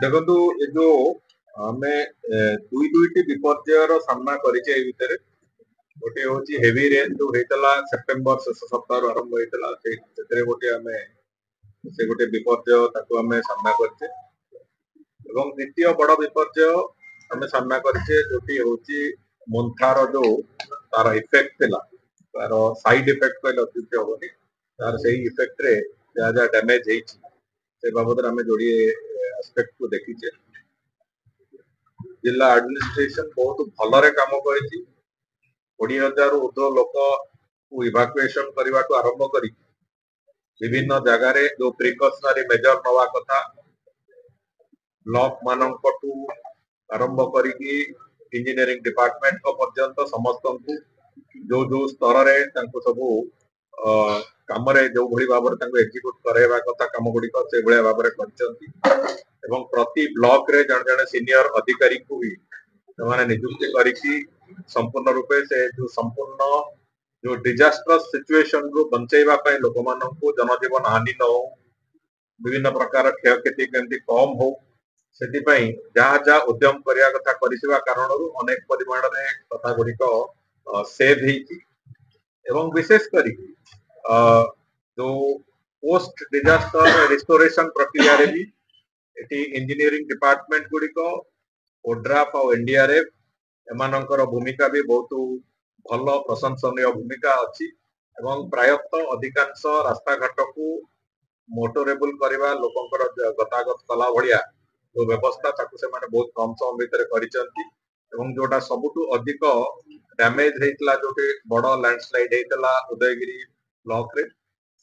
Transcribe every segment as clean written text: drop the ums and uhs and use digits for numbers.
देखो ये जो आमे दुई दुईटी विपर्ययर सामना करिचे ए भितर गोटे होची हेवी रेन जो हेतला सेप्टेम्बर शेष सप्ताह आरंभ हेतला सेतरे गोटे आमे से गोटे विपर्यय ताको आमे सामना करचे एवं द्वितीय बड़ विपर्यय आमे सामना करचे जोटी होची मोन्थार जो तार इफेक्ट थिला तार साइड इफेक्ट कहले अत्युक्ति होबनी तार सेही इफेक्ट रे जा जा डैमेज हेची से बाबद आमे जोड़ी एस्पेक्ट को देखिचे जिला एडमिनिस्ट्रेशन बहुत भलरे काम करिछि 20,000 ऊर्ध्व लोक को इवाकुएशन करने को आरंभ करी विभिन्न जगह रे जो प्रिकॉशनरी मेजर नवा कथा ब्लॉक मानकटू आरंभ करी इंजीनियरिंग डिपार्टमेंट को पर्यंत समस्त को जो जो स्तर रे तांको सबू काम रे जो भली भाव रे एग्जीक्यूट करैबा कथा काम गुडी को से भली भाव रे करचंती एवं प्रति ब्लॉक रे जण जण सीनियर अधिकारी को भी ସେମାନେ ନିଯୁକ୍ତି କରିକି संपूर्ण रूपे से जो संपूर्ण जो डिजास्टर्स सिचुएशन रो बंचेबा पय लोकमाननकु जनजीवन हानि न हो विभिन्न प्रकार क्षयक्षति केमती कम हो सेति पय जहा जहा उद्यम करिया कथा करिसेबा कारणरू अनेक परिमाण रे कथा गुडी को सेव हेची एवं विशेष करी जो पोस्ट डिजास्टर रिस्टोरेशन प्रक्रिया रे भी एटी इंजीनियरिंग डिपार्टमेंट गुडी को ओड्राफ और एनडीआरएफ एमानकर भूमिका भी बहुत भल प्रशंसनीय भूमिका अच्छी एवं प्रायतः अधिकांश रास्ता घाट को मोटरेबल करवा लोकंकर गतागत कला भलिया जो व्यवस्था ताकू से माने बहुत कम समय भीतर करिसंती एवं जोटा सबुठु अधिक डैमेज हेतला जोटे बड़ लैंडस्लाइड हेतला उदयगिरी ब्लॉक रे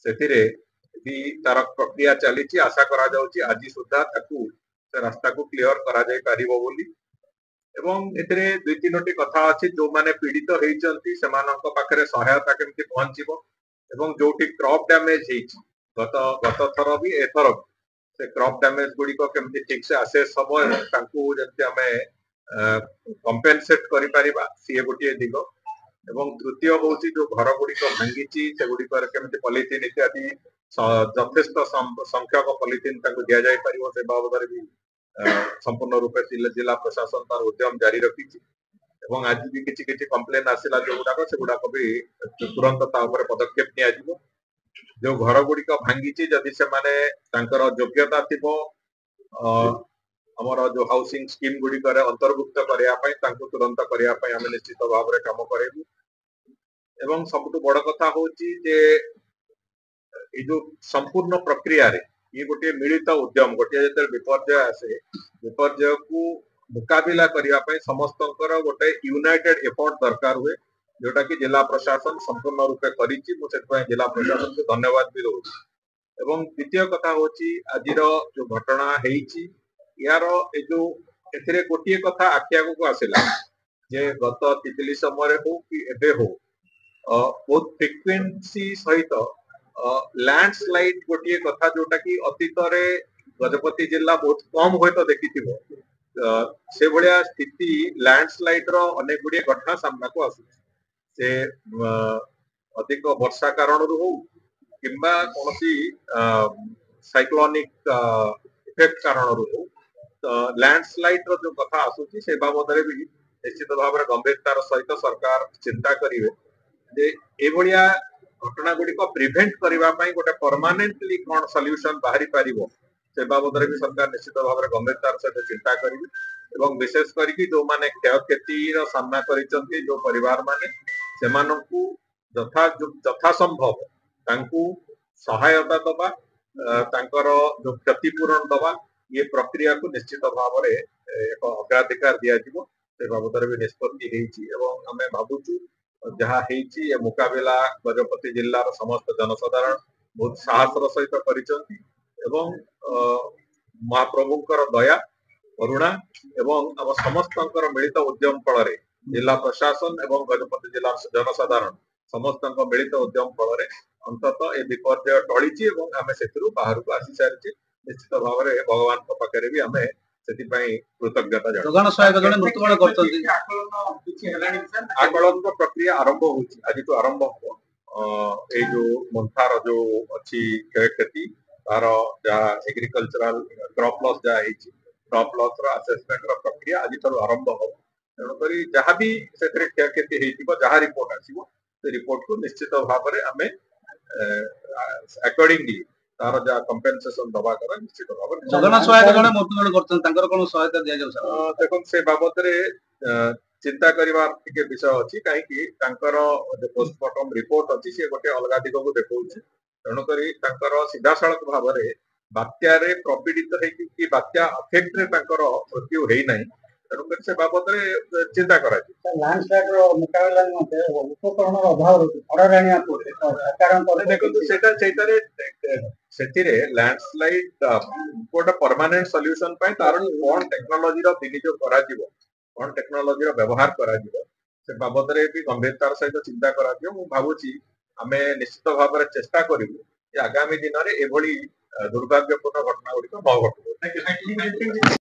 सेथिरे भी तार प्रक्रिया चलीची आशा करा जाउची आज सुद्धा ताकू से रास्ता को क्लियर करा जाय परिबो बोली एवं एतरे दुई तीनोटी कथा अछि जो माने पीड़ित हेइचंती सेमानक पाखरे सहायता केमति पहुंचीबो एवं जोटी क्रॉप डैमेज हेइची गत गत थर भी एथर से क्रॉप डैमेज गुडी को केमति ठीक से असेस हबो एवं तांकू जंती हमें कंपेंसेट करि परिबा सी गोटी दिगो एवं तृतीय होची जो घर गुडी को भांगीची से गुडी पर केमति पॉलिथिन इत्यादि यथेष्ट संख्यक पॉलिथिन तांकू दिया जाय परिबो से बाबदरे भी संपूर्ण रूपे जिला प्रशासन तार उद्यम जारी रखी एवं आज भी किछि किछि कंप्लेन आसिला जो गुडा से गुडा भी तुरंत ता ऊपर पदक्षेप निया जिवो जो घर गुडी को भांगीची जदि से माने तांकर योग्यता थिबो हमर जो हाउसिंग स्कीम गुडी करे अंतर्भुक्त करिया पय तांको तुरंत करिया पय हम निश्चित भाव रे काम करेबु एवं सबटु बड़ कथा होची जे ए जो संपूर्ण प्रक्रिया रे ये गोटे मिलित उद्यम गोटे जते विपर्यय आसे विपर्यय को मुकाबिला करिया पय समस्तंकर गोटे यूनाइटेड एफर्ट दरकार हुए जोटा कि जिला प्रशासन संपूर्ण रूपे करिछि मु सेत पय जिला प्रशासन को धन्यवाद भी दउ एवं द्वितीय कथा होची आजिर जो घटना हेइछि यार ए जो एथिरे गोटे कथा आख्या को आसिला जे गत तितली समय हो कि एबे हो बहुत फ्रीक्वेंसी सहित लैंडस्लाइड गोटे कथा जोटा कि अतीत रे गजपति जिला बहुत कम होय तो देखिथिबो से भलिया स्थिति लैंडस्लाइड रो अनेक गुडी घटना सामना को आसु से अधिक वर्षा कारण रु हो किंबा कोनसी साइक्लोनिक इफेक्ट कारण रु हो तो लैंडस्लाइड रो जो कथा आसुची से बाबदरे भी निश्चित भाव रे गंभीरतार सहित सरकार चिंता करिवे जे ए भलिया घटना गुडी को प्रिवेंट करबा पई गोटे परमानेंटली कोन सॉल्यूशन बाहरी पारिबो से बाबदरे भी सरकार निश्चित भाव रे गंभीरतार सहित चिंता करिवे एवं विशेष करिकि जो माने क्षयक्षति रो सामना करिसंती जो परिवार माने सेमानकु यथा संभव तांकु सहायता दबा तांकर जो क्षतिपूरण दबा ये प्रक्रिया को निश्चित भाव रे एक अग्राधिकार दिया जिवो से बाबदरे भी निष्पत्ति हेइची एवं हमें भाबुचु जहा हेइची ए मुकाबिला गजपति जिल्लार समस्त जनसाधारण बहुत साहसर सहित करिसंती एवं महाप्रभुंकर दया करुणा एवं हम समस्तंकर मिलित उद्यम फल रे जिला प्रशासन एवं गजपति जिला जनसाधारण समस्त मिलित उद्यम फल रे अंततः ए विपर्यय टळीची एवं आमे सेतिरु बाहर को आसी सारिची निश्चित भाव रे भगवान को पाखरे भी आमे सेति पई कृतज्ञता जणाउ जोगान सहायक जने मृत्युवरण करतंती आकलन को प्रक्रिया आरंभ होची आज तो आरंभ हो ए जो मंथार जो अछि क्षयक्षति तार जहाँ एग्रीकल्चरल क्रॉप लॉस जहाँ क्रॉप लॉस असेसमेंट प्रक्रिया आज आरंभ हो तेणुक जहाँ भी क्षयक्षति जहाँ रिपोर्ट आसो से रिपोर्ट को निश्चित भाव में आम अकॉर्डिंगली तार जहाँ कंपेनसेशन दवा कर निश्चित भाव में जगन सहायता जड़े मृत्युबरण कर सहायता दि जाऊ देखो से बाबद चिंता करने विषय अच्छी कहीं पोस्टमार्टम रिपोर्ट अच्छी सी गोटे अलग दिग को देखा तेणुक सीधा सड़क भाव में बात्यार प्रपीड़ित होती बात्या अफेक्ट मृत्यु होना तेणुक से बाबद चिंता कर लैंडस्लाइड गोटे परमानेंट सॉल्यूशन तार कौन टेक्नोलॉजी विनियोग कौन टेक्नोलॉजी व्यवहार से बाबद भी गंभीरतार सहित चिंता कर भावुची आम निश्चित भाव में चेष्टा करूँ आगामी दिन में एभली दुर्भाग्यपूर्ण घटना गुड़िक न घटू।